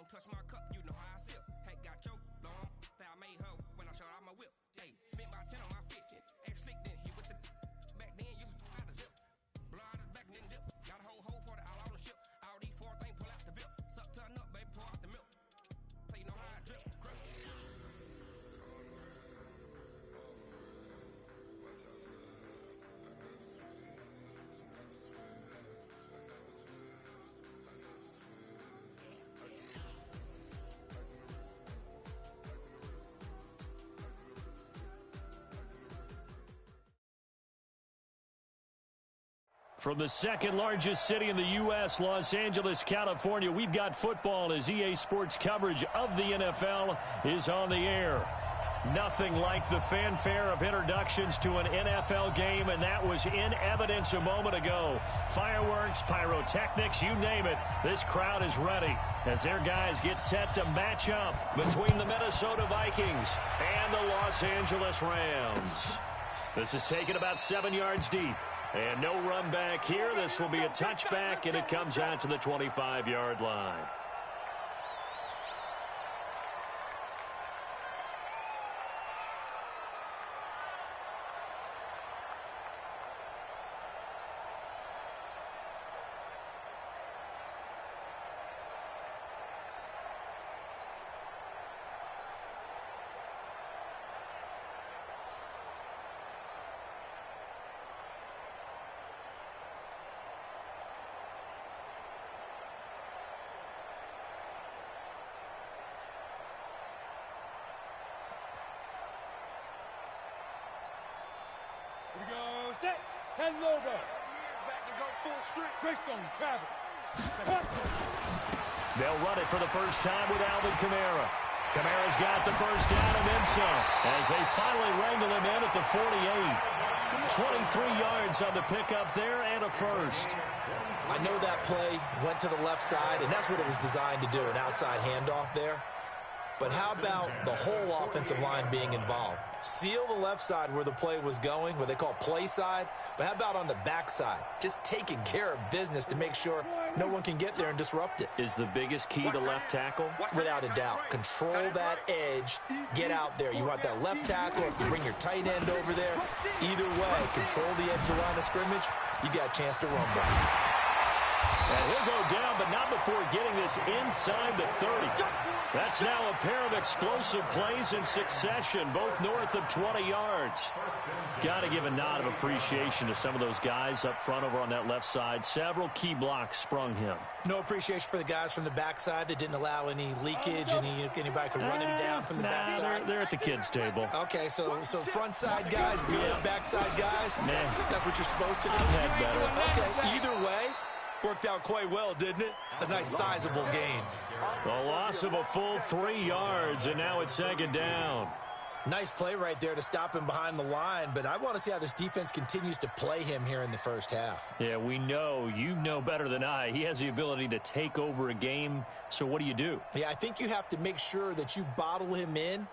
Don't touch my cup, you know how I sip. Hey, got your long, that I made her when I showed out my whip. Hey, spent my 10 on my fit. Ex-slick, then hit with the back then, used to out the zip. Blow out his back, then dip. Got a whole party all on the ship. All these four things, pull out the VIP. Suck to a nut, baby, pour out the milk. So you know how I drip. From the second largest city in the U.S., Los Angeles, California, we've got football as EA Sports coverage of the NFL is on the air. Nothing like the fanfare of introductions to an NFL game, and that was in evidence a moment ago. Fireworks, pyrotechnics, you name it, this crowd is ready as their guys get set to match up between the Minnesota Vikings and the Los Angeles Rams. This is taken about 7 yards deep. And no run back here. This will be a touchback, and it comes out to the 25-yard line. Here we go, set, 10 logo. Back and go full straight, Greystone, travel. They'll run it for the first time with Alvin Kamara. Kamara's got the first down and then some as they finally wrangle him in at the 48. 23 yards on the pickup there and a first. I know that play went to the left side, and that's what it was designed to do, an outside handoff there. But how about the whole offensive line being involved? Seal the left side where the play was going, where they call play side. But how about on the back side? Just taking care of business to make sure no one can get there and disrupt it. Is the biggest key the left tackle? Without a doubt. Control that edge. Get out there. You want that left tackle. If you bring your tight end over there, either way, control the edge of the line of scrimmage. You got a chance to run back. And he'll go down, but not before getting this inside the 30. That's now a pair of explosive plays in succession, both north of 20 yards. Got to give a nod of appreciation to some of those guys up front over on that left side. Several key blocks sprung him. No appreciation for the guys from the backside that didn't allow any leakage, anybody could run him down from the backside. They're at the kids' table. Okay, so front side guys good, backside guys, that's what you're supposed to do. Head better. Okay, either way, worked out quite well, didn't it? A nice sizable gain. The loss of a full 3 yards, and now it's second down. Nice play right there to stop him behind the line, but I want to see how this defense continues to play him here in the first half. Yeah, we know. You know better than I. He has the ability to take over a game, so what do? Yeah, I think you have to make sure that you bottle him in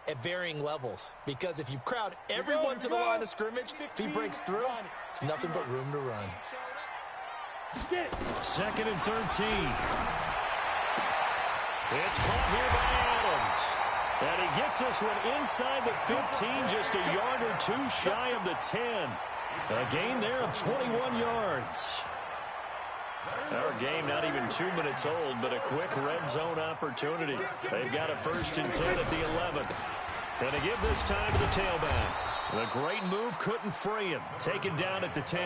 at varying levels, because if you crowd everyone to the line of scrimmage, if he breaks through, it's nothing but room to run. Second and 13. It's caught here by Adams. And he gets this one inside the 15, just a yard or two shy of the 10. A gain there of 21 yards. Our game not even 2 minutes old, but a quick red zone opportunity. They've got a 1st and 10 at the 11. And to give this time to the tailback. The great move couldn't free him. Taken down at the 10.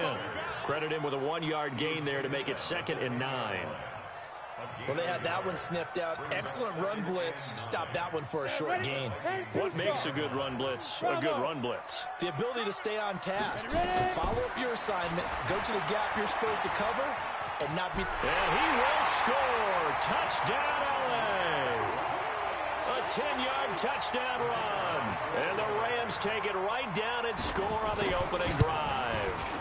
Credit him with a 1-yard gain there to make it 2nd and 9. Well, they had that one sniffed out. Excellent run blitz. Stop that one for a short gain. What makes a good run blitz a good run blitz? The ability to stay on task, to follow up your assignment, go to the gap you're supposed to cover, and not be... And he will score. Touchdown, LA. A 10-yard touchdown run. And the Rams take it right down and score on the opening drive.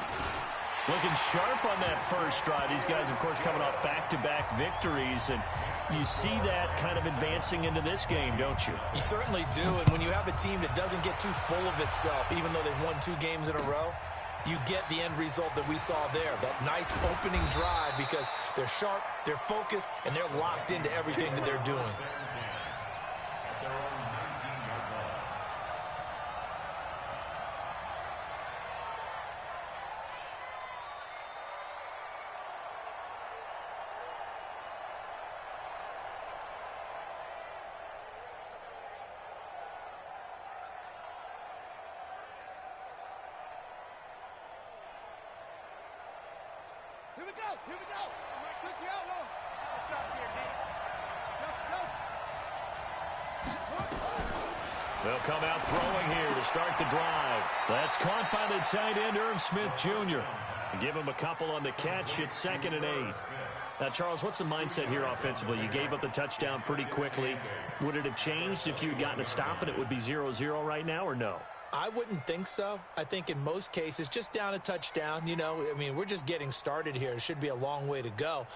Looking sharp on that first drive. These guys, of course, coming off back-to-back victories, and you see that kind of advancing into this game, don't you? You certainly do, and when you have a team that doesn't get too full of itself, even though they've won 2 games in a row, you get the end result that we saw there, that nice opening drive, because they're sharp, they're focused, and they're locked into everything that they're doing. Here we go. Here we go. Mike, touch the outlaw. Stop here, Nate. They'll come out throwing here to start the drive. That's caught by the tight end, Irv Smith Jr. Give him a couple on the catch. It's 2nd and 8. Now, Charles, what's the mindset here offensively? You gave up the touchdown pretty quickly. Would it have changed if you had gotten a stop and it would be 0-0 right now, or no? I wouldn't think so. I think in most cases, just down a touchdown, you know, I mean, we're just getting started here. It should be a long way to go.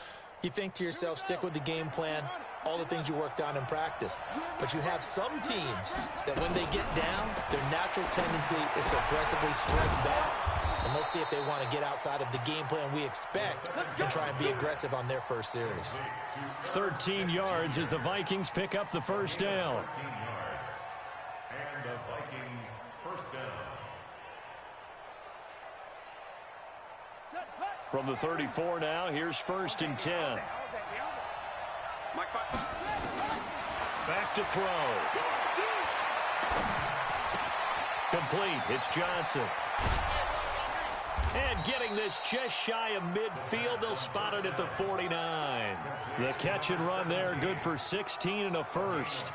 You think to yourself, stick with the game plan, all the things you worked on in practice. But you have some teams that when they get down, their natural tendency is to aggressively strike back. And let's see if they want to get outside of the game plan we expect and try and be aggressive on their first series. 13 yards as the Vikings pick up the first down. And the Vikings first down. From the 34 now, here's 1st and 10. Back to throw. Complete. It's Johnson. And getting this just shy of midfield, they'll spot it at the 49. The catch and run there, good for 16 and a first.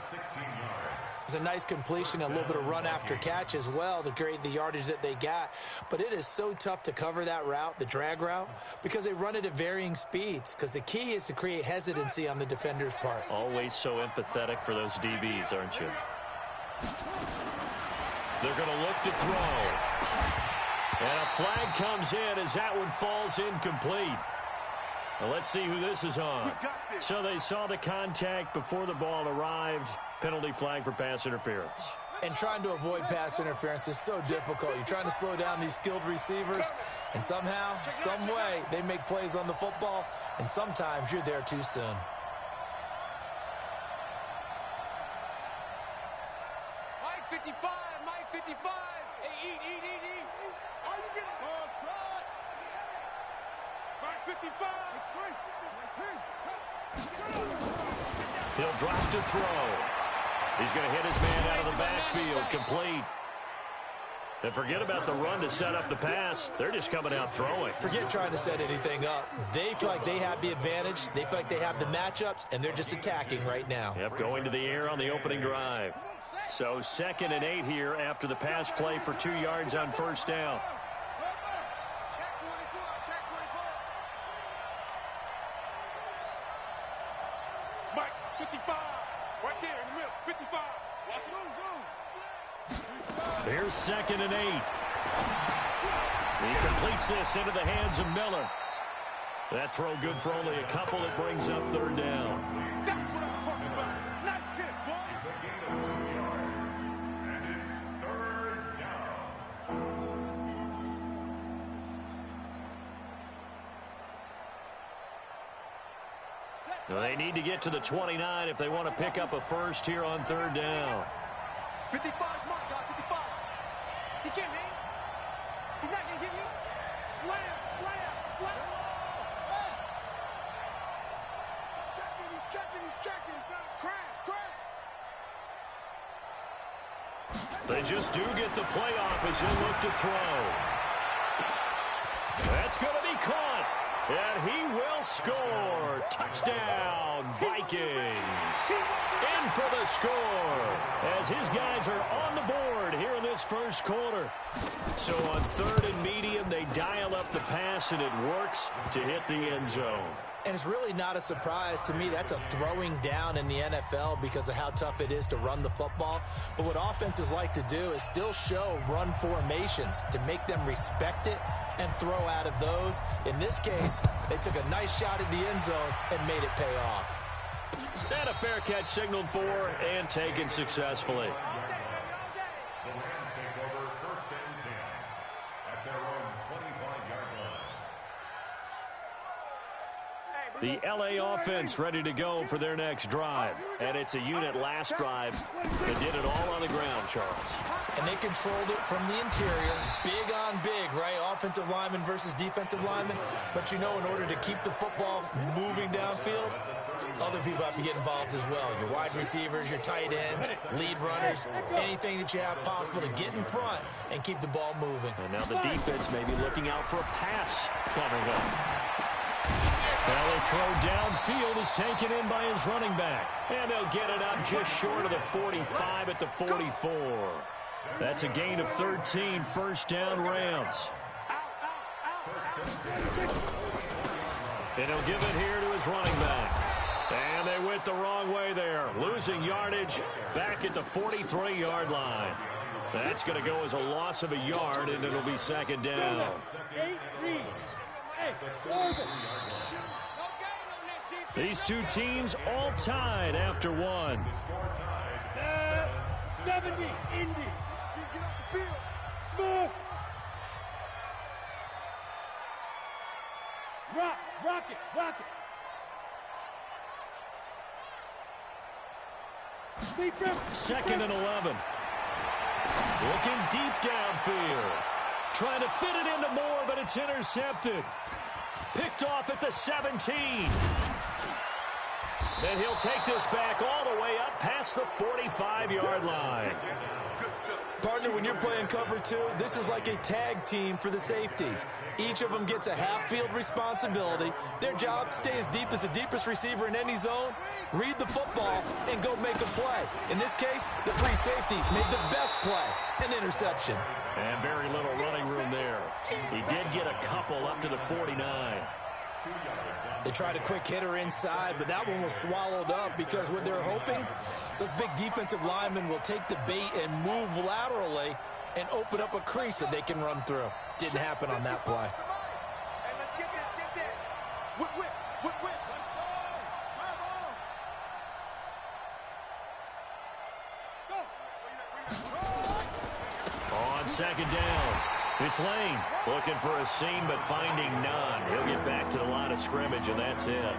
It's a nice completion, a little bit of run after catch as well to create the yardage that they got. But it is so tough to cover that route, the drag route, because they run it at varying speeds. Because the key is to create hesitancy on the defender's part. Always so empathetic for those DBs, aren't you? They're going to look to throw. And a flag comes in as that one falls incomplete. Now let's see who this is on. So they saw the contact before the ball arrived. Penalty flag for pass interference. And trying to avoid pass interference is so difficult. You're trying to slow down these skilled receivers, and somehow, some way, they make plays on the football, and sometimes you're there too soon. Mike 55, Mike 55. Hey, eat. All you get is all try. Mike 55. He'll drop to throw. He's going to hit his man out of the backfield, complete. And forget about the run to set up the pass. They're just coming out throwing. Forget trying to set anything up. They feel like they have the advantage. They feel like they have the matchups, and they're just attacking right now. Yep, going to the air on the opening drive. So 2nd and 8 here after the pass play for 2 yards on first down. Mike 55. Right there in the middle. 55. Watch it. Here's 2nd and 8. He completes this into the hands of Miller. That throw good for only a couple. It brings up 3rd down. That's what I'm talking about. Nice hit, boy. It's a gain of 2 yards. And it's 3rd down. Well, they need to get to the 29 if they want to pick up a first here on 3rd down. 55 mark, guy. 55. He can't hang. He's not going to get me. Slam. He's checking. Crash. They just do get the playoff as he'll look to throw. That's going to be caught. And he will score. Touchdown, Vikings. In for the score as his guys are on the board here in this first quarter. So on 3rd and medium, they dial up the pass, and it works to hit the end zone. And it's really not a surprise to me. That's a throwing down in the NFL because of how tough it is to run the football. But what offenses like to do is still show run formations to make them respect it and throw out of those. In this case, they took a nice shot at the end zone and made it pay off. And a fair catch signaled for and taken successfully. The Rams take over 1st and 10 at their own The LA offense ready to go for their next drive. And it's a unit last drive that did it all on the ground, Charles. And they controlled it from the interior. Big on big, right? Offensive lineman versus defensive lineman. But you know, in order to keep the football moving downfield, other people have to get involved as well. Your wide receivers, your tight ends, lead runners, anything that you have possible to get in front and keep the ball moving. And now the defense may be looking out for a pass coming up. Well, the throw downfield is taken in by his running back. And they'll get it up just short of the 45 at the 44. That's a gain of 13, first down Rams. And he'll give it here to his running back. And they went the wrong way there, losing yardage back at the 43-yard line. That's going to go as a loss of a yard, and it'll be second down. These two teams all tied after one. 70, Indy. Get off the field. Smooth. Rock it. Second and 11. Looking deep downfield. Trying to fit it into Moore, but it's intercepted. Picked off at the 17. And he'll take this back all the way up past the 45-yard line. Partner, when you're playing cover two, this is like a tag team for the safeties. Each of them gets a half-field responsibility. Their job, stay as deep as the deepest receiver in any zone, read the football, and go make a play. In this case, the free safety made the best play, an interception. And very little running room there. He did get a couple up to the 49. They tried a quick hitter inside, but that one was swallowed up because what they're hoping, those big defensive linemen will take the bait and move laterally and open up a crease that they can run through. Didn't happen on that play. Hey, let's get this. Whip. On second down, it's Lane looking for a seam but finding none. He'll get back to the line of scrimmage, and that's it.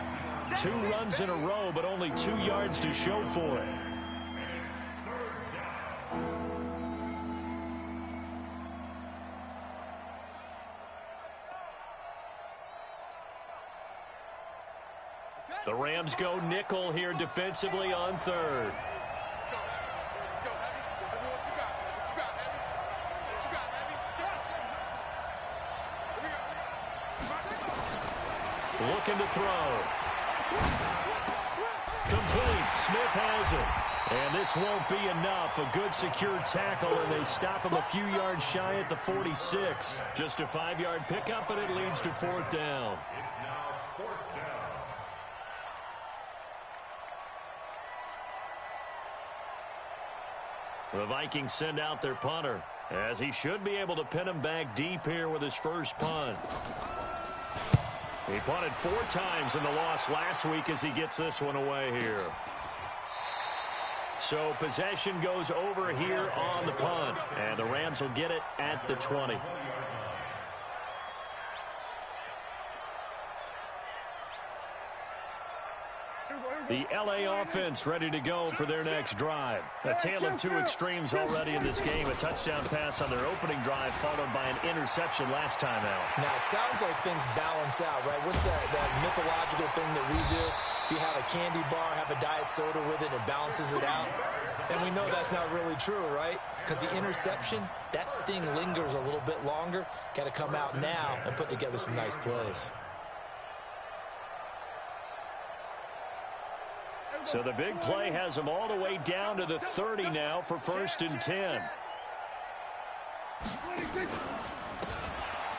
2 runs in a row, but only 2 yards to show for it. The Rams go nickel here defensively on third. Let's go, Heavy. What you got, Heavy? What you got, Heavy? Looking to throw. Complete. Smith has it. And this won't be enough. A good secure tackle, and they stop him a few yards shy at the 46. Just a 5-yard pickup, and it leads to fourth down. It's now fourth down. The Vikings send out their punter, as he should be able to pin him back deep here with his first punt. He punted 4 times in the loss last week as he gets this one away here. So possession goes over here on the punt, and the Rams will get it at the 20. The LA offense ready to go for their next drive. A tale of 2 extremes already in this game. A touchdown pass on their opening drive followed by an interception last time out. Now, it sounds like things balance out, right? What's that mythological thing that we do? If you have a candy bar, have a diet soda with it, it balances it out. And we know that's not really true, right? Because the interception, that sting lingers a little bit longer. Got to come out now and put together some nice plays. So the big play has them all the way down to the 30 now for 1st and 10.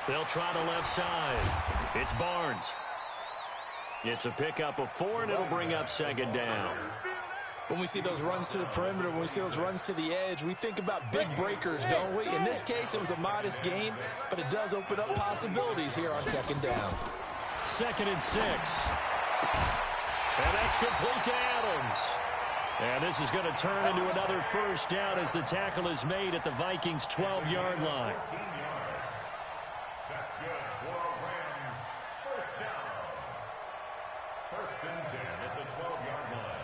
They'll try the left side. It's Barnes. It's a pickup of 4, and it'll bring up second down. When we see those runs to the perimeter, when we see those runs to the edge, we think about big breakers, don't we? In this case, it was a modest gain, but it does open up possibilities here on second down. 2nd and 6. And that's complete to Adams. And this is going to turn into another first down as the tackle is made at the Vikings' 12-yard line. 14 yards. That's good for a Rams first down. and 10 at the 12-yard line.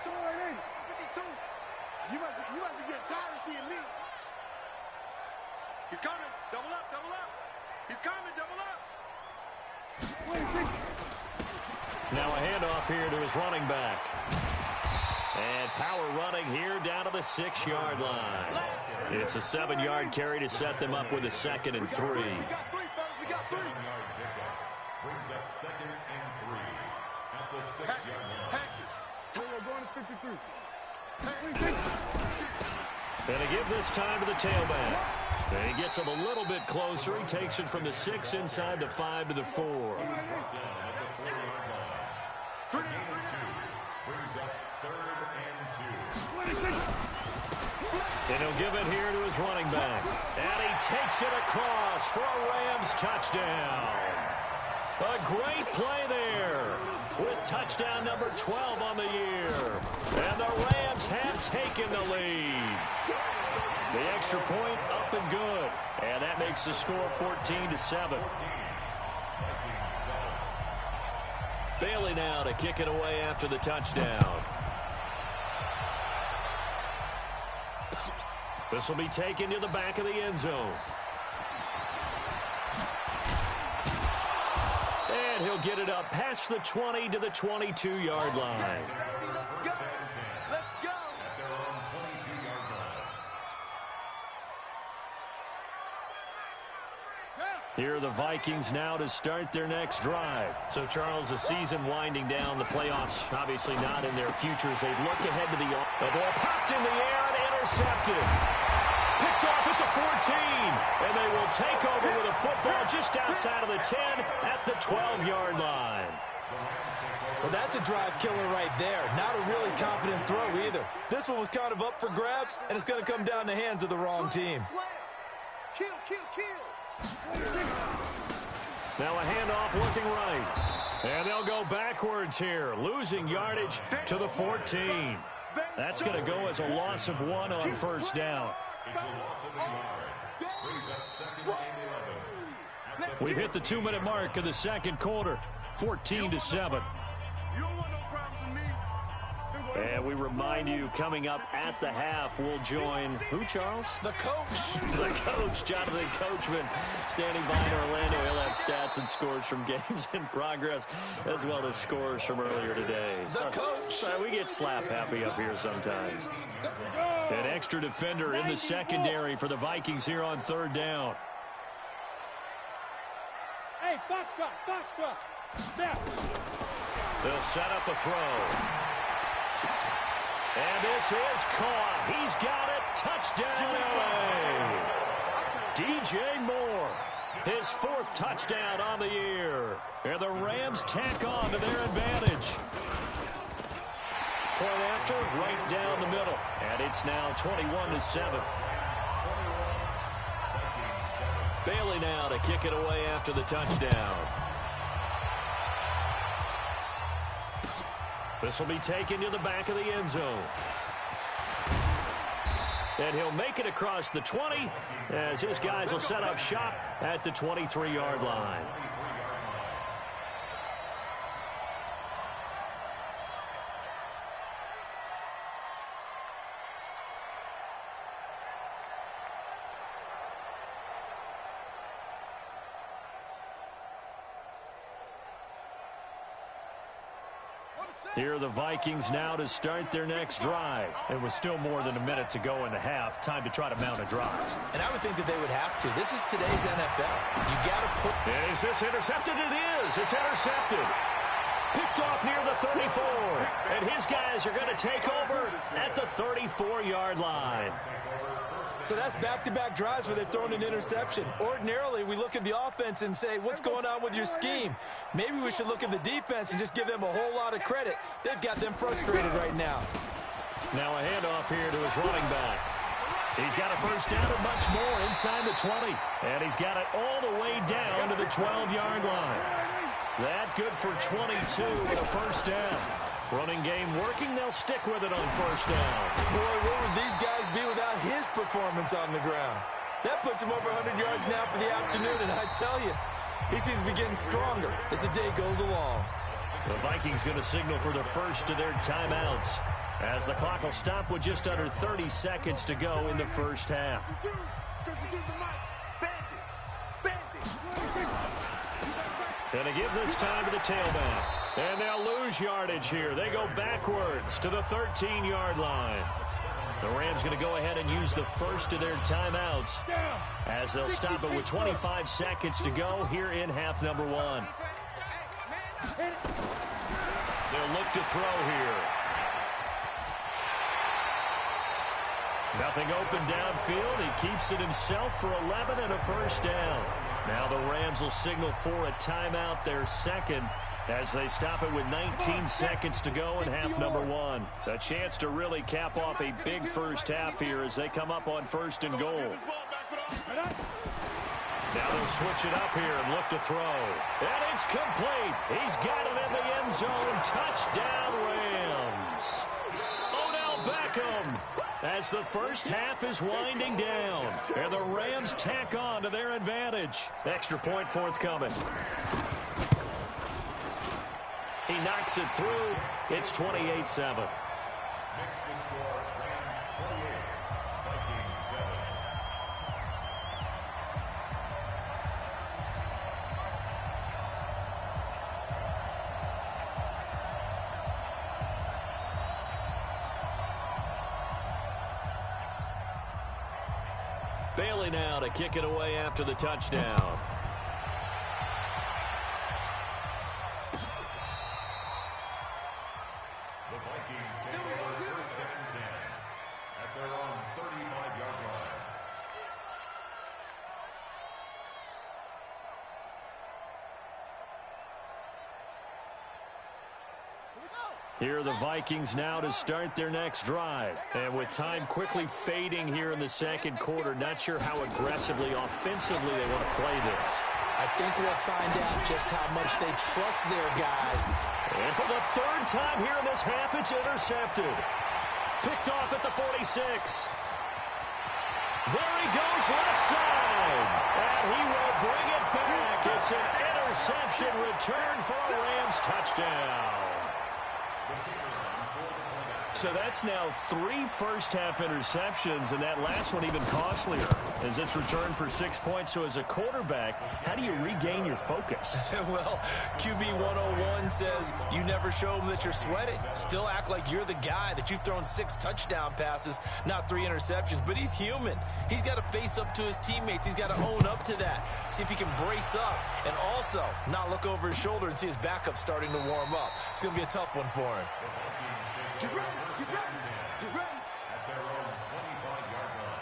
52. You must be getting tired of seeing Lee. He's coming. Double up, double up. He's coming, double up. Now a handoff here to his running back. And power running here down to the 6-yard line. It's a 7-yard carry to set them up with a 2nd and 3. We got 3, fellas. We got 3. 7-yard pickup brings up 2nd and 3 at the 6-yard line. Hatchet. Going to 53. And they give this time to the tailback. And he gets him a little bit closer. He takes it from the 6 inside the 5 to the 4. Down at the 4-yard line. Gain of 2 brings up 3rd and 2. And he'll give it here to his running back. And he takes it across for a Rams touchdown. A great play there with touchdown number 12 on the year. And the Rams have taken the lead. The extra point up and good. And that makes the score 14-7. Bailey now to kick it away after the touchdown. This will be taken to the back of the end zone. And he'll get it up past the 20 to the 22-yard line. Let's go. At their own 22-yard line. Here are the Vikings now to start their next drive. So, Charles, the season winding down, the playoffs obviously not in their future as they look ahead to the ball popped in the air and intercepted. Picked off at the 14, and they will take over with a football just outside of the 10 at the 12-yard line. Well, that's a drive killer right there. Not a really confident throw either. This one was kind of up for grabs, and it's going to come down in the hands of the wrong team. Kill. Now a handoff looking right. And they'll go backwards here, losing yardage to the 14. That's going to go as a loss of 1 on first down. It's a loss of a yard. Brings up 2nd and 11. We've hit the 2-minute mark of the second quarter, 14-7. You don't want no problems with me. And we remind you, coming up at the half, we'll join who, Charles? The coach. The coach, Jonathan Coachman, standing by in Orlando. He'll have stats and scores from games in progress, as well as scores from earlier today. The coach. We get slap happy up here sometimes. An extra defender in the secondary for the Vikings here on 3rd down. Hey, Foxtrot. Step. They'll set up a throw. And this is caught. He's got it. Touchdown, LA. DJ Moore, his 4th touchdown on the year. And the Rams tack on to their advantage. Point after, right down the middle. And it's now 21-7. Bailey now to kick it away after the touchdown. This will be taken to the back of the end zone. And he'll make it across the 20 as his guys will set up shop at the 23-yard line. Here are the Vikings now to start their next drive. It was still more than a minute to go in the half. Time to try to mount a drive. And I would think that they would have to. This is today's NFL. You got to put... Is this intercepted? It is. It's intercepted. Picked off near the 34. And his guys are going to take over at the 34-yard line. So that's back-to-back drives where they've thrown an interception. Ordinarily, we look at the offense and say, what's going on with your scheme? Maybe we should look at the defense and just give them a whole lot of credit. They've got them frustrated right now. Now a handoff here to his running back. He's got a first down and much more inside the 20. And he's got it all the way down to the 12-yard line. That good for 22 with a first down. Running game working, they'll stick with it on first down. Boy, where would these guys be without his performance on the ground? That puts him over 100 yards now for the afternoon, and I tell you, he seems to be getting stronger as the day goes along. The Vikings going to signal for the first of their timeouts, as the clock will stop with just under 30 seconds to go in the first half. Going to give this time to the tailback. And they'll lose yardage here. They go backwards to the 13-yard line. The Rams going to go ahead and use the first of their timeouts, as they'll stop it with 25 seconds to go here in half number one. They'll look to throw here. Nothing open downfield. He keeps it himself for 11 and a first down. Now the Rams will signal for a timeout, their second, as they stop it with 19 seconds to go in half number one. A chance to really cap off a big first half here as they come up on first and goal. Now they'll switch it up here and look to throw. And it's complete. He's got it in the end zone. Touchdown, Rams. Odell Beckham, as the first half is winding down. And the Rams tack on to their advantage. Extra point forthcoming. He knocks it through. It's 28-7. Bailey now to kick it away after the touchdown. The Vikings take over first and 10 at their own 35-yard line. Here are the Vikings now to start their next drive. And with time quickly fading here in the second quarter, not sure how aggressively, offensively they want to play this. I think we'll find out just how much they trust their guys. And for the third time here in this half, it's intercepted. Picked off at the 46. There he goes left side. And he will bring it back. It's an interception return for a Rams touchdown. So that's now 3 first-half interceptions, and that last one even costlier as it's returned for 6 points. So as a quarterback, how do you regain your focus? Well, QB 101 says you never show them that you're sweating. Still act like you're the guy, that you've thrown 6 touchdown passes, not 3 interceptions. But he's human. He's got to face up to his teammates. He's got to own up to that. See if he can brace up and also not look over his shoulder and see his backup starting to warm up. It's going to be a tough one for him. Get ready, get ready, get ready. At their own 25-yard line.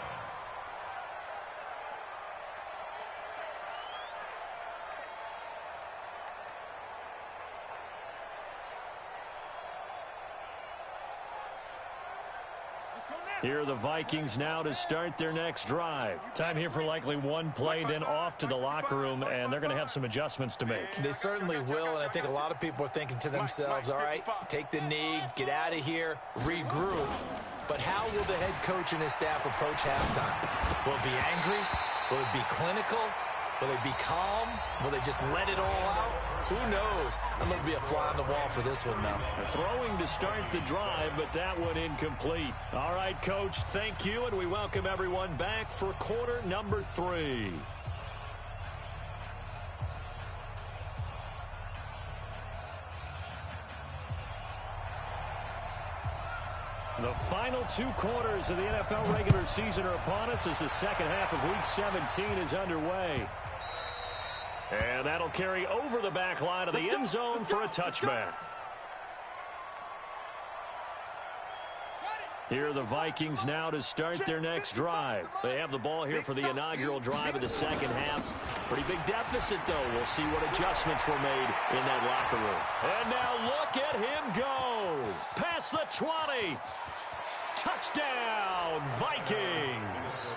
Here are the Vikings now to start their next drive. Time here for likely one play, then off to the locker room, and they're going to have some adjustments to make. They certainly will, and I think a lot of people are thinking to themselves, all right, take the knee, get out of here, regroup. But how will the head coach and his staff approach halftime? Will it be angry? Will it be clinical? Will they be calm? Will they just let it all out? Who knows? I'm going to be a fly on the wall for this one, though. Throwing to start the drive, but that one incomplete. All right, Coach, thank you, and we welcome everyone back for quarter number 3. The final 2 quarters of the NFL regular season are upon us as the second half of Week 17 is underway. And that'll carry over the back line of the end zone for a touchback. Here are the Vikings now to start their next drive. They have the ball here for the inaugural drive of the second half. Pretty big deficit, though. We'll see what adjustments were made in that locker room. And now look at him go. Past the 20. Touchdown, Vikings.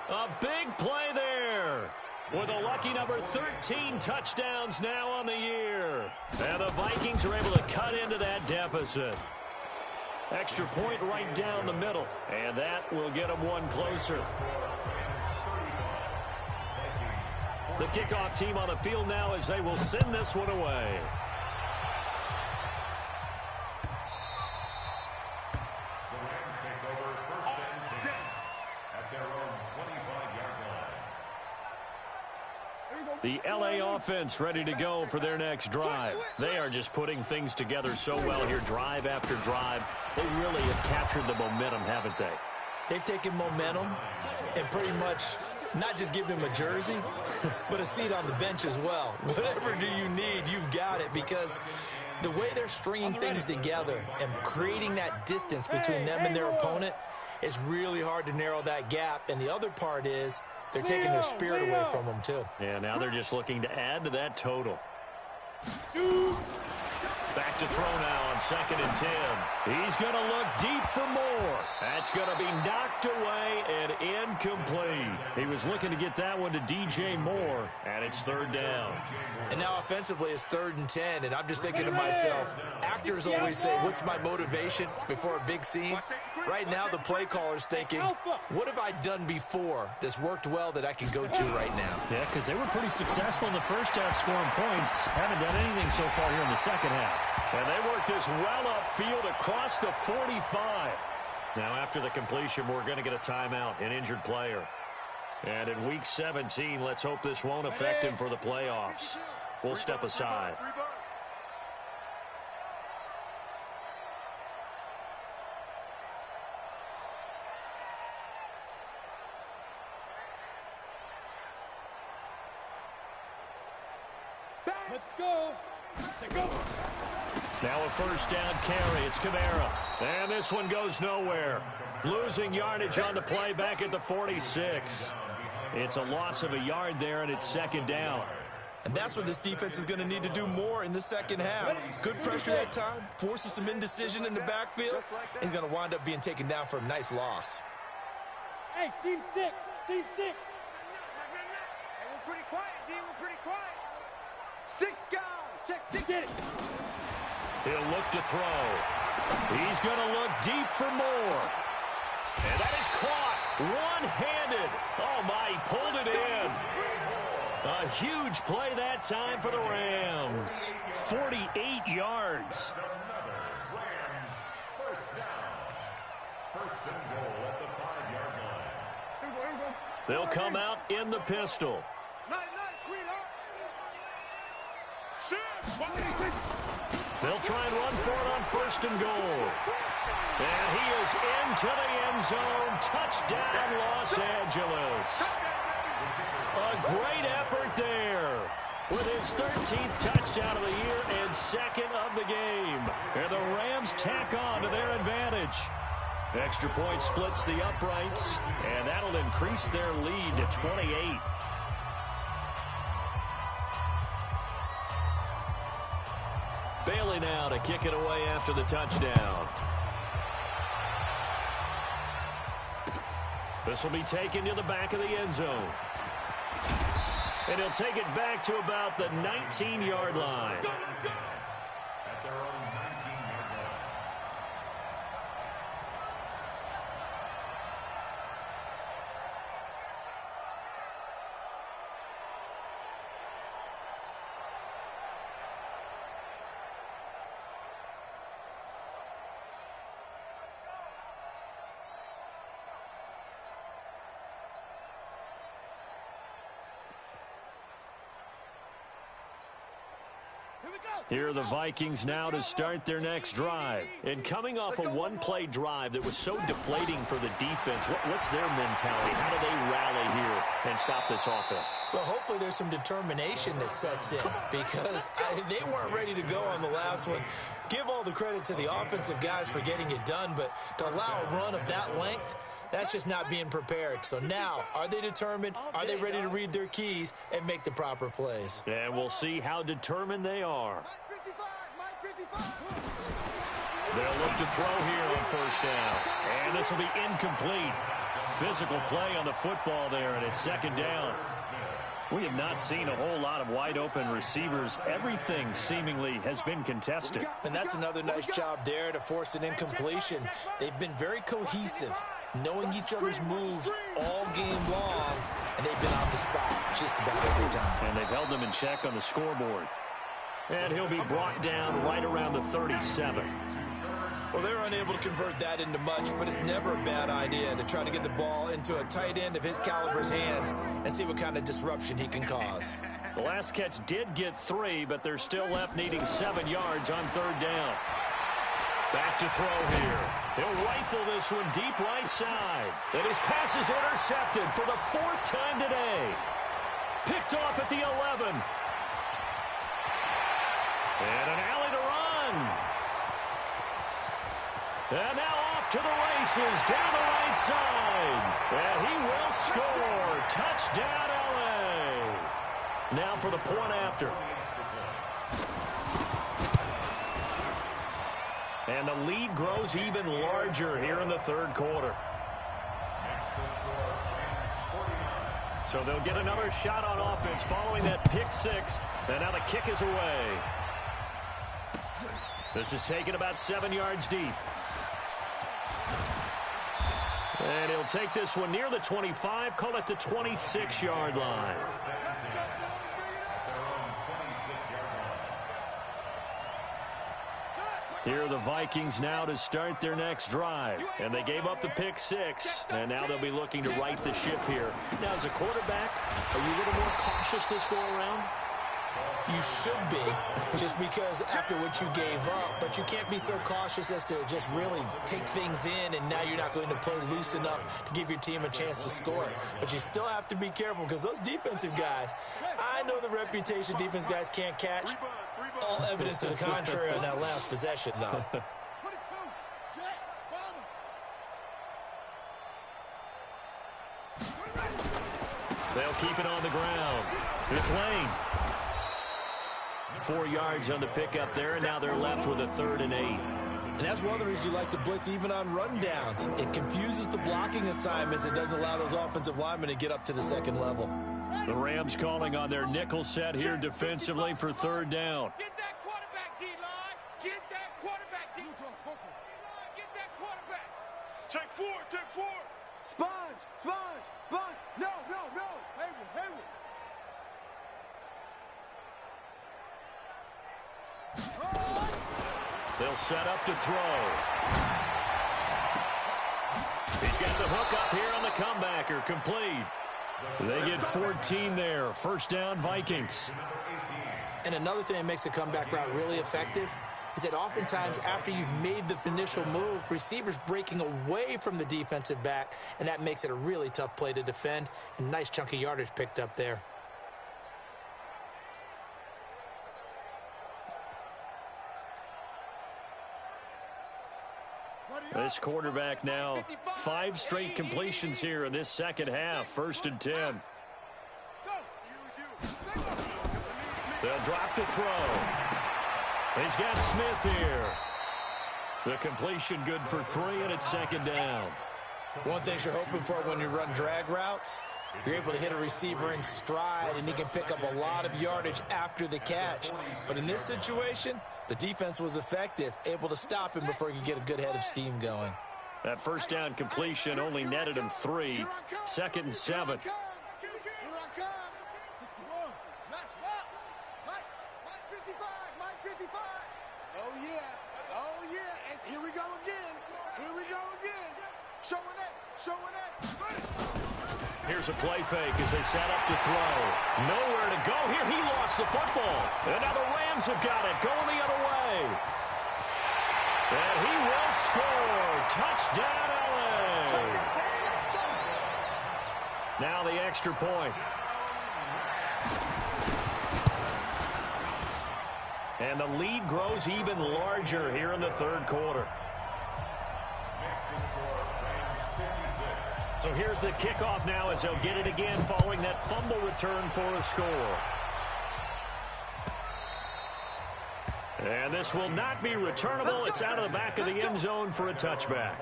A big play there. With a lucky number 13 touchdowns now on the year. And the Vikings are able to cut into that deficit. Extra point right down the middle. And that will get them one closer. The kickoff team on the field now as they will send this one away. The LA offense ready to go for their next drive. They are just putting things together so well here, drive after drive. They really have captured the momentum, haven't they? They've taken momentum and pretty much not just give him a jersey, but a seat on the bench as well. Whatever do you need, you've got it, because the way they're stringing things together and creating that distance between them and their opponent, it's really hard to narrow that gap. And the other part is they're taking their spirit away from them, too. Yeah, now they're just looking to add to that total. Back to throw now on 2nd and 10. He's going to look deep for more. That's going to be knocked away and incomplete. He was looking to get that one to DJ Moore, and it's 3rd down. And now offensively it's 3rd and 10, and I'm just thinking to myself, actors always say, what's my motivation before a big scene? Right now the play caller's thinking, what have I done before that's worked well that I can go to right now? Yeah, because they were pretty successful in the first half scoring points. Haven't done anything so far here in the second half. And they work this well upfield across the 45. Now after the completion, we're going to get a timeout, an injured player. And in week 17, let's hope this won't affect him for the playoffs. We'll step aside. Let's go. Let's go. Now a 1st down carry. It's Kamara. And this one goes nowhere. Losing yardage on the play back at the 46. It's a loss of a yard there, and it's 2nd down. And that's what this defense is going to need to do more in the second half. Good pressure that time, forces some indecision in the backfield. He's going to wind up being taken down for a nice loss. Hey, team 6. Team 6. Hey, we're pretty quiet, D. We're pretty quiet. 6 guys. Check 6. Get it. He'll look to throw. He's going to look deep for more. And that is caught one-handed. Oh, my, he pulled it in. A huge play that time for the Rams. 48 yards. Rams, 1st down. 1st and goal at the 5-yard line. They'll come out in the pistol. Nice, sweetheart. Shit. They'll try and run for it on 1st and goal. And he is into the end zone. Touchdown, Los Angeles. A great effort there with his 13th touchdown of the year and 2nd of the game. And the Rams tack on to their advantage. Extra point splits the uprights, and that'll increase their lead to 28. Bailey now to kick it away after the touchdown. This will be taken to the back of the end zone. And he'll take it back to about the 19-yard line. At their own 19-yard line. Here are the Vikings now to start their next drive. And coming off a one-play drive that was so deflating for the defense, what's their mentality? How do they rally here and stop this offense? Well, hopefully there's some determination that sets in, because they weren't ready to go on the last one. Give all the credit to the offensive guys for getting it done, but to allow a run of that length, that's just not being prepared. So now, are they determined? Are they ready to read their keys and make the proper plays? And we'll see how determined they are. They'll look to throw here on 1st down. And this will be incomplete. Physical play on the football there, and it's 2nd down. We have not seen a whole lot of wide-open receivers. Everything seemingly has been contested. And that's another nice job there to force an incompletion. They've been very cohesive, knowing each other's moves all game long, and they've been on the spot just about every time. And they've held them in check on the scoreboard. And he'll be brought down right around the 37. Well, they're unable to convert that into much, but it's never a bad idea to try to get the ball into a tight end of his caliber's hands and see what kind of disruption he can cause. The last catch did get 3, but they're still left needing 7 yards on 3rd down. Back to throw here. He'll rifle this one deep right side. And his pass is intercepted for the 4th time today. Picked off at the 11. And an alley to run. And now off to the races down the right side. And he will score. Touchdown, LA. Now for the point after. And the lead grows even larger here in the 3rd quarter. So they'll get another shot on offense following that pick 6. And now the kick is away. This is taken about 7 yards deep. And he'll take this one near the 25, call it the 26-yard line. Here are the Vikings now to start their next drive. And they gave up the pick 6. And now they'll be looking to right the ship here. Now, as a quarterback, are you a little more cautious this go-around? You should be, just because after what you gave up, but you can't be so cautious as to just really take things in, and now you're not going to play loose enough to give your team a chance to score. But you still have to be careful, because those defensive guys, I know the reputation defense guys can't catch. All evidence to the contrary on that last possession, though. They'll keep it on the ground. It's Lane. 4 yards on the pickup there, and now they're left with a 3rd and 8. And that's one of the reasons you like to blitz even on rundowns. It confuses the blocking assignments. It doesn't allow those offensive linemen to get up to the 2nd level. The Rams calling on their nickel set here defensively for 3rd down. Get that quarterback, D-line. Get that quarterback, D-line. Get that quarterback. Take 4, take 4. Sponge, sponge, sponge. No, no, no. Hayward, Hayward. They'll set up to throw. He's got the hook up here on the comebacker. Complete. They get 14 there. 1st down, Vikings. And another thing that makes a comeback route really effective is that oftentimes after you've made the initial move, receivers breaking away from the defensive back, and that makes it a really tough play to defend. And nice chunk of yardage picked up there. This quarterback now 5 straight completions here in this 2nd half. 1st and 10. They'll drop to throw. He's got Smith here. The completion good for 3, and it's 2nd down. One thing you're hoping for when you run drag routes, you're able to hit a receiver in stride, and he can pick up a lot of yardage after the catch. But in this situation, the defense was effective, able to stop him before he could get a good head of steam going. That 1st down completion only netted him 3. 2nd and 7. Oh, yeah, and here we go again. Showing it. Here's a play fake as they set up to throw. Nowhere to go here. He lost the football. And now the Rams have got it. Going the other way. And he will score. Touchdown, LA. Now the extra point. And the lead grows even larger here in the 3rd quarter. So here's the kickoff now as they'll get it again following that fumble return for a score. And this will not be returnable. It's out of the back of the end zone for a touchback.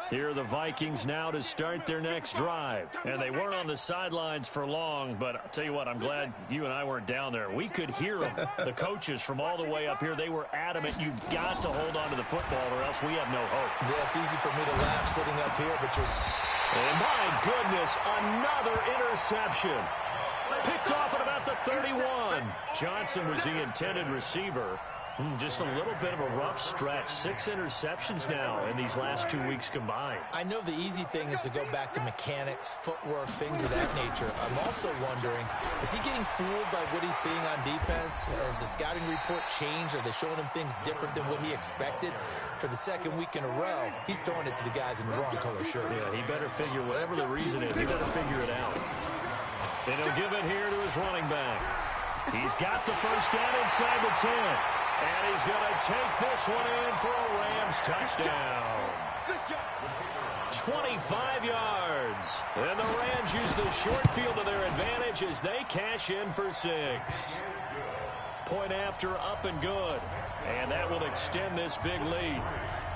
Here are the Vikings now to start their next drive. And they weren't on the sidelines for long, but I'll tell you what, I'm glad you and I weren't down there. We could hear them, the coaches from all the way up here. They were adamant, you've got to hold on to the football or else we have no hope. Yeah, it's easy for me to laugh sitting up here, but you're... And my goodness, another interception. Picked off at about the 31. Johnson was the intended receiver. Just a little bit of a rough stretch. 6 interceptions now in these last 2 weeks combined. I know the easy thing is to go back to mechanics, footwork, things of that nature. I'm also wondering, is he getting fooled by what he's seeing on defense? Has the scouting report changed? Are they showing him things different than what he expected? For the second week in a row, he's throwing it to the guys in the wrong color shirts. Yeah, he better figure, whatever the reason is, he better figure it out. And he'll give it here to his running back. He's got the first down inside the 10. And he's going to take this one in for a Rams touchdown. 25 yards. And the Rams use the short field to their advantage as they cash in for 6. Point after, up and good. And that will extend this big lead.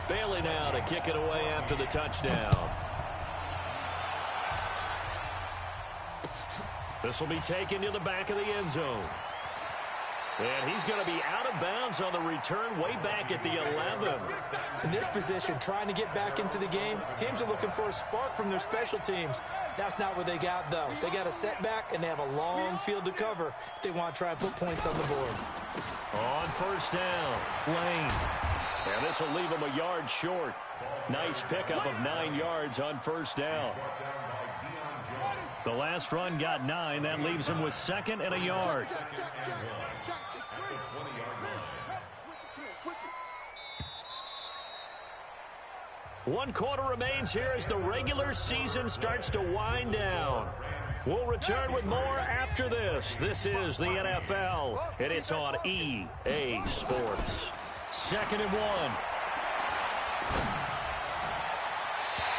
Bailey now to kick it away after the touchdown. This will be taken to the back of the end zone. And he's going to be out of bounds on the return way back at the 11. In this position, trying to get back into the game, teams are looking for a spark from their special teams. That's not what they got, though. They got a setback, and they have a long field to cover if they want to try and put points on the board. On first down, Lane. And this will leave him a yard short. Nice pickup of 9 yards on first down. The last run got 9. That leaves him with 2nd and a yard. One quarter remains here as the regular season starts to wind down. We'll return with more after this. This is the NFL, and it's on EA Sports. 2nd and 1.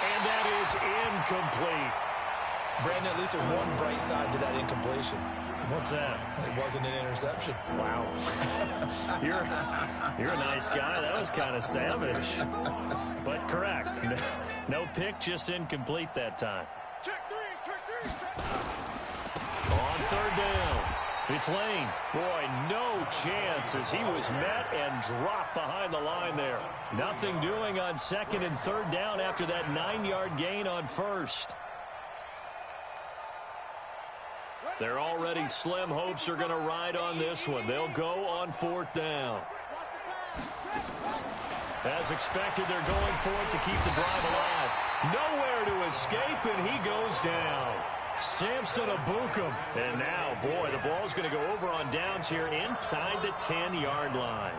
And that is incomplete. Brandon, at least there's one bright side to that incompletion. What's that? It wasn't an interception. Wow. You're a nice guy. That was kind of savage. But correct. No pick, just incomplete that time. On 3rd down, it's Lane. Boy, no chance as he was met and dropped behind the line there. Nothing doing on 2nd and 3rd down after that 9-yard gain on 1st. Their already slim hopes are going to ride on this one. They'll go on 4th down. As expected, they're going for it to keep the drive alive. Nowhere to escape, and he goes down. Samson Abukum. And now, boy, the ball's going to go over on downs here inside the 10-yard line.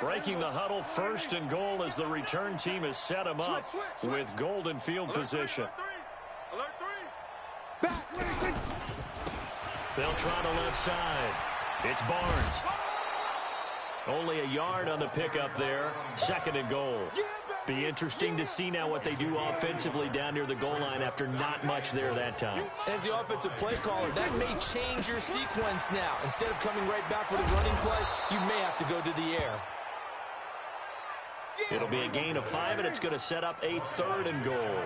Breaking the huddle, 1st and goal as the return team has set him up with golden field position. They'll try the left side. It's Barnes. Only a yard on the pickup there. 2nd and goal. Be interesting to see now what they do offensively down near the goal line after not much there that time. As the offensive play caller, that may change your sequence now. Instead of coming right back with a running play, you may have to go to the air. It'll be a gain of 5, and it's going to set up a 3rd and goal.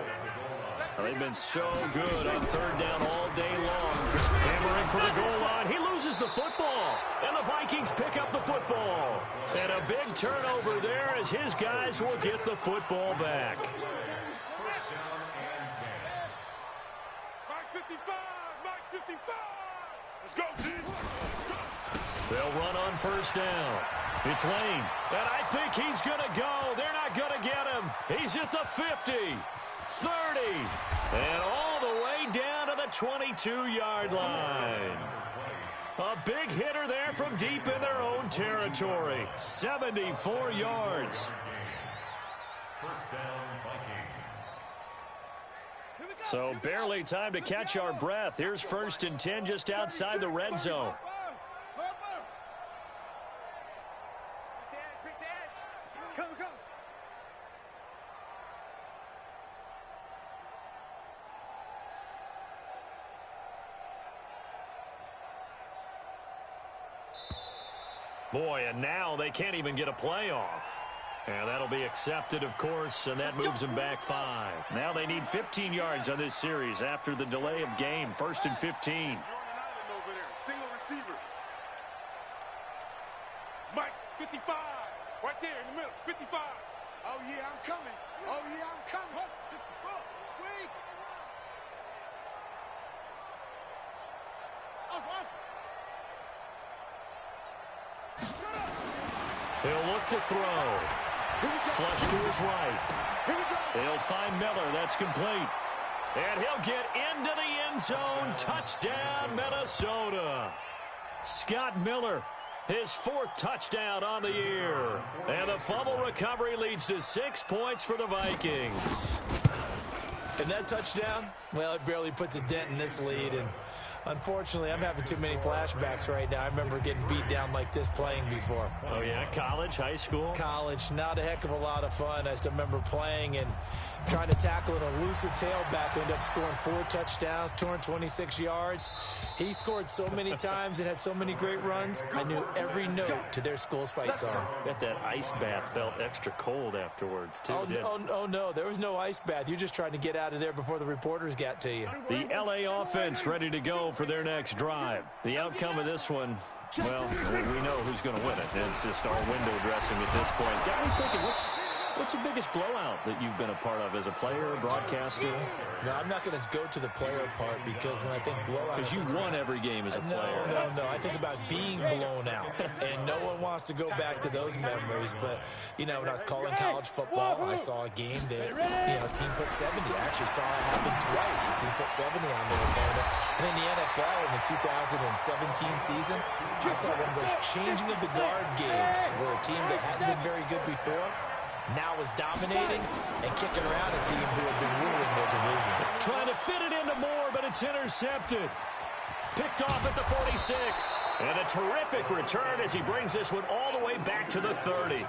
They've been so good on 3rd down all day long. Hammering for the goal line. He loses the football, and the Vikings pick up the football. And a big turnover there as his guys will get the football back. Mike 55! Mike 55! Let's go, team! They'll run on 1st down. It's Lane, and I think he's going to go. They're not going to get him. He's at the 50, 30, and all the way down to the 22-yard line. A big hitter there from deep in their own territory. 74 yards. So barely time to catch our breath. Here's 1st and 10 just outside the red zone. Boy, and now they can't even get a playoff. And that'll be accepted, of course, and that moves them back 5. Now they need 15 yards on this series after the delay of game. 1st and 15. Single receiver. Mike, 55. Right there in the middle, 55. Oh, yeah, I'm coming. Oh, yeah, I'm coming. 64. Wait. He'll look to throw. Flush to his right. He'll find Miller. That's complete. And he'll get into the end zone. Touchdown, Minnesota. Scott Miller, his 4th touchdown on the year. And the fumble recovery leads to 6 points for the Vikings. And that touchdown, well, it barely puts a dent in this lead. And unfortunately, I'm having too many flashbacks right now. I remember getting beat down like this playing before. Oh, yeah? College, high school? College. Not a heck of a lot of fun. I still remember playing and trying to tackle an elusive tailback who ended up scoring 4 touchdowns, 226 yards. He scored so many times and had so many great runs. I knew every note to their school's fight song. Bet that ice bath felt extra cold afterwards, too. Oh, no. There was no ice bath. You're just trying to get out of there before the reporters got to you. The L.A. offense ready to go for their next drive. The outcome of this one, well, we know who's going to win it. It's just our window dressing at this point. Got me thinking, what's the biggest blowout that you've been a part of as a player, broadcaster? No, I'm not going to go to the player part because when I think blowout... Because you won every game as a player. No. I think about being blown out. And no one wants to go back to those memories. But, you know, when I was calling college football, I saw a game that, a team put 70. I actually saw it happen twice. A team put 70 on their opponent. And in the NFL, in the 2017 season, I saw one of those changing of the guard games where a team that hadn't been very good before now was dominating and kicking around a team who had been ruling their division. Trying to fit it into Moore, but it's intercepted. Picked off at the 46. And a terrific return as he brings this one all the way back to the 30.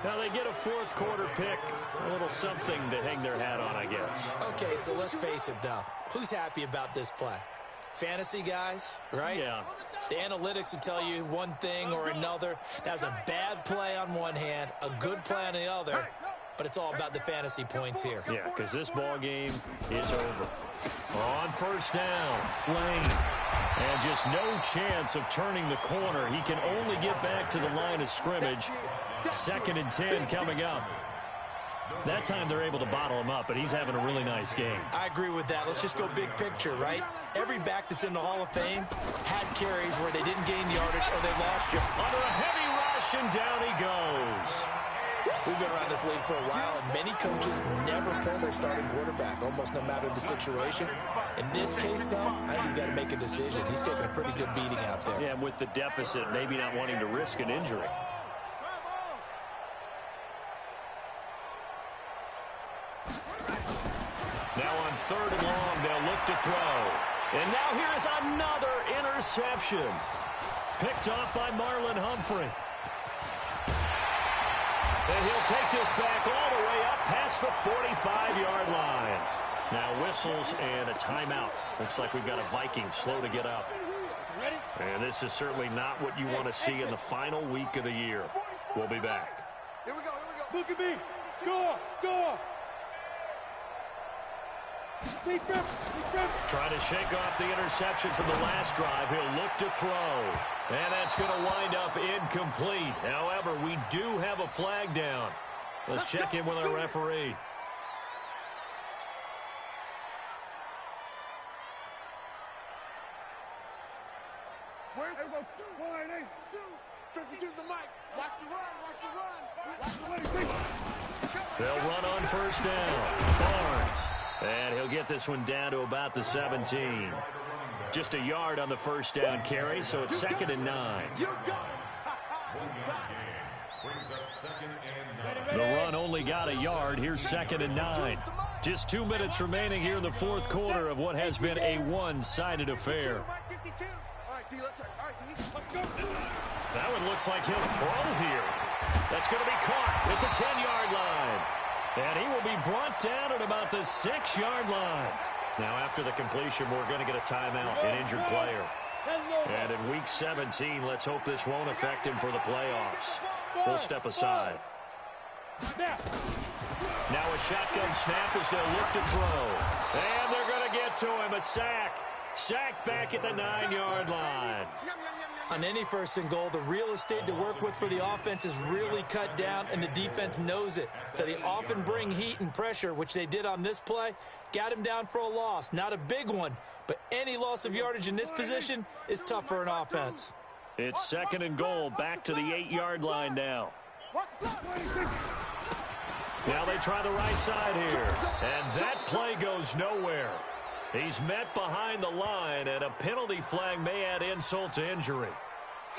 Now they get a 4th quarter pick. A little something to hang their hat on, I guess. Okay, so let's face it, though. Who's happy about this play? Fantasy guys, right? Yeah. The analytics will tell you one thing or another. That's a bad play on one hand, a good play on the other, but it's all about the fantasy points here. Yeah, because this ball game is over. On 1st down, Lane. And just no chance of turning the corner. He can only get back to the line of scrimmage. 2nd and 10 coming up. That time they're able to bottle him up, but he's having a really nice game. I agree with that. Let's just go big picture, right? Every back that's in the Hall of Fame had carries where they didn't gain yardage or they lost you. Under a heavy rush, and down he goes. We've been around this league for a while, and many coaches never pull their starting quarterback, almost no matter the situation. In this case, though, I think he's got to make a decision. He's taking a pretty good beating out there. Yeah, with the deficit, maybe not wanting to risk an injury. Now on 3rd and long, they'll look to throw. And now here is another interception. Picked off by Marlon Humphrey. And he'll take this back all the way up past the 45-yard line. Now whistles and a timeout. Looks like we've got a Viking slow to get up. And this is certainly not what you want to see in the final week of the year. We'll be back. Here we go. Look at me. Score. Trying to shake off the interception from the last drive. He'll look to throw. And that's going to wind up incomplete. However, we do have a flag down. Let's check in with our referee. Where's the 52's the mic. Watch the run. They'll run on 1st down. Barnes. And he'll get this one down to about the 17. Just a yard on the 1st down carry, so it's 2nd and 9. The run only got a yard. Here's 2nd and 9. Just 2 minutes remaining here in the 4th quarter of what has been a one-sided affair. That one looks like he'll throw here. That's going to be caught at the 10-yard line. And he will be brought down at about the 6-yard line. Now, after the completion, we're going to get a timeout, an injured player. And in Week 17, let's hope this won't affect him for the playoffs. We'll step aside. Now a shotgun snap as they'll look to throw. And they're going to get to him, a sack. Sacked back at the 9-yard line. On any first and goal, the real estate to work with for the offense is really cut down, and the defense knows it. So they often bring heat and pressure, which they did on this play. Got him down for a loss. Not a big one, but any loss of yardage in this position is tough for an offense. It's second and goal, back to the 8-yard line now. Now they try the right side here, and that play goes nowhere. He's met behind the line, and a penalty flag may add insult to injury.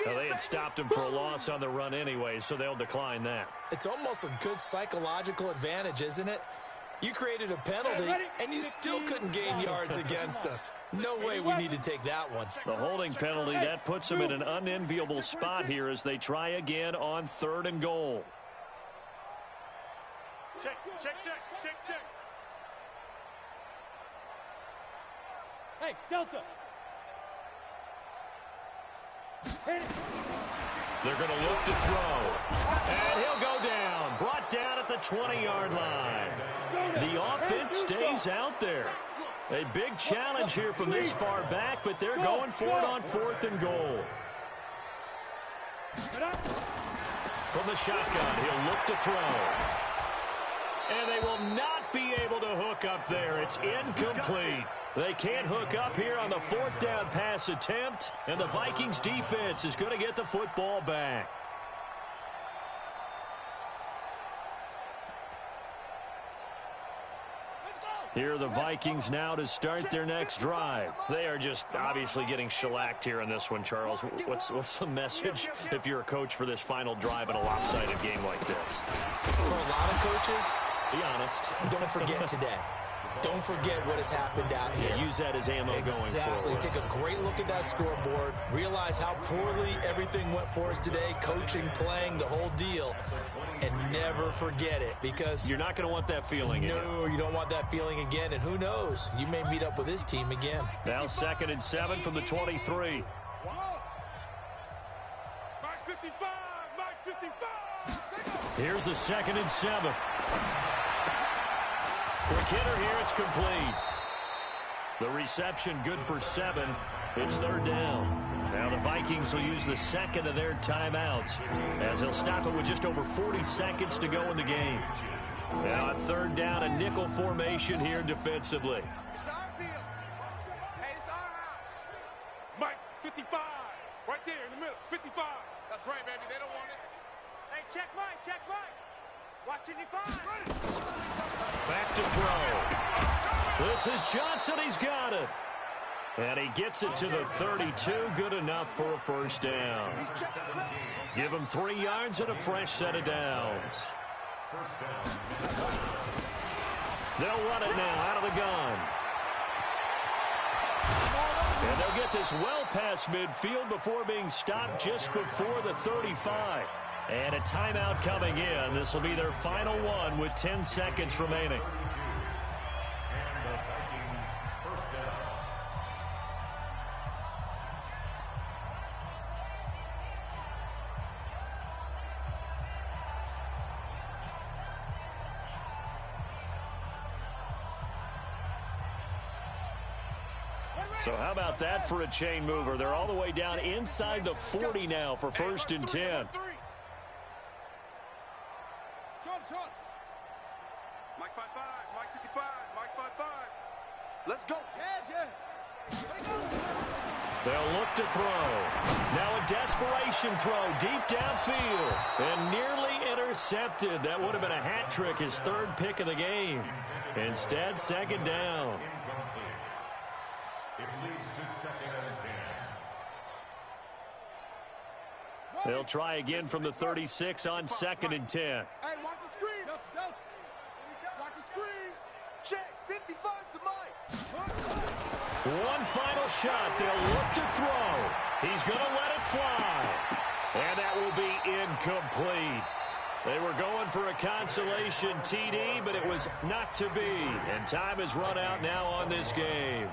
Now, they had stopped him for a loss on the run anyway, so they'll decline that. It's almost a good psychological advantage, isn't it? You created a penalty, and you still couldn't gain yards against us. No way we need to take that one. The holding penalty, that puts them in an unenviable spot here as they try again on third and goal. Check, check, check, check, check. Hey, Delta. They're going to look to throw. And he'll go down. Brought down at the 20-yard line. The offense stays out there. A big challenge here from this far back, but they're going for it on fourth and goal. From the shotgun, he'll look to throw. And they will not be able to hook up there. It's incomplete. They can't hook up here on the fourth down pass attempt, and the Vikings defense is going to get the football back. Here are the Vikings now to start their next drive. They are just obviously getting shellacked here in this one, Charles. What's the message if you're a coach for this final drive in a lopsided game like this? For a lot of coaches, be honest. Don't forget today. Don't forget what has happened out here. Yeah, use that as ammo going forward. Exactly. Take a great look at that scoreboard. Realize how poorly everything went for us today. Coaching, playing, the whole deal. And never forget it, because you're not going to want that feeling again. No, you don't want that feeling again. And who knows? You may meet up with this team again. Now 2nd and 7 from the 23. Mike 55, Mike 55. Here's the 2nd and 7. Quick hitter here, it's complete. The reception good for 7. It's third down. Now the Vikings will use the second of their timeouts as they'll stop it with just over 40 seconds to go in the game. Now at third down, a nickel formation here defensively. It's our field. Hey, it's our house. Mike 55, right there in the middle, 55. That's right, baby. They don't want it. Hey, check Mike, check Mike. Watch 55. Back to throw. This is Johnson. He's got it. And he gets it to the 32. Good enough for a first down. Give him 3 yards and a fresh set of downs. They'll run it now out of the gun. And they'll get this well past midfield before being stopped just before the 35. And a timeout coming in. This will be their final one with 10 seconds remaining. So how about that for a chain mover? They're all the way down inside the 40 now for 1st and 10. Mike 55, Mike 55, Mike 55. Let's go. They'll look to throw. Now a desperation throw deep downfield and nearly intercepted. That would have been a hat trick, his 3rd pick of the game. Instead, 2nd down. It leads to 2nd and 10. They'll try again from the 36 on 2nd and 10. Hey, watch the screen. Watch the screen. Check. 55 to Mike. One final shot. They'll look to throw. He's going to let it fly. And that will be incomplete. They were going for a consolation TD, but it was not to be. And time has run out now on this game.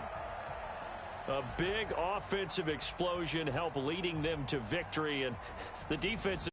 A big offensive explosion helped leading them to victory, and the defense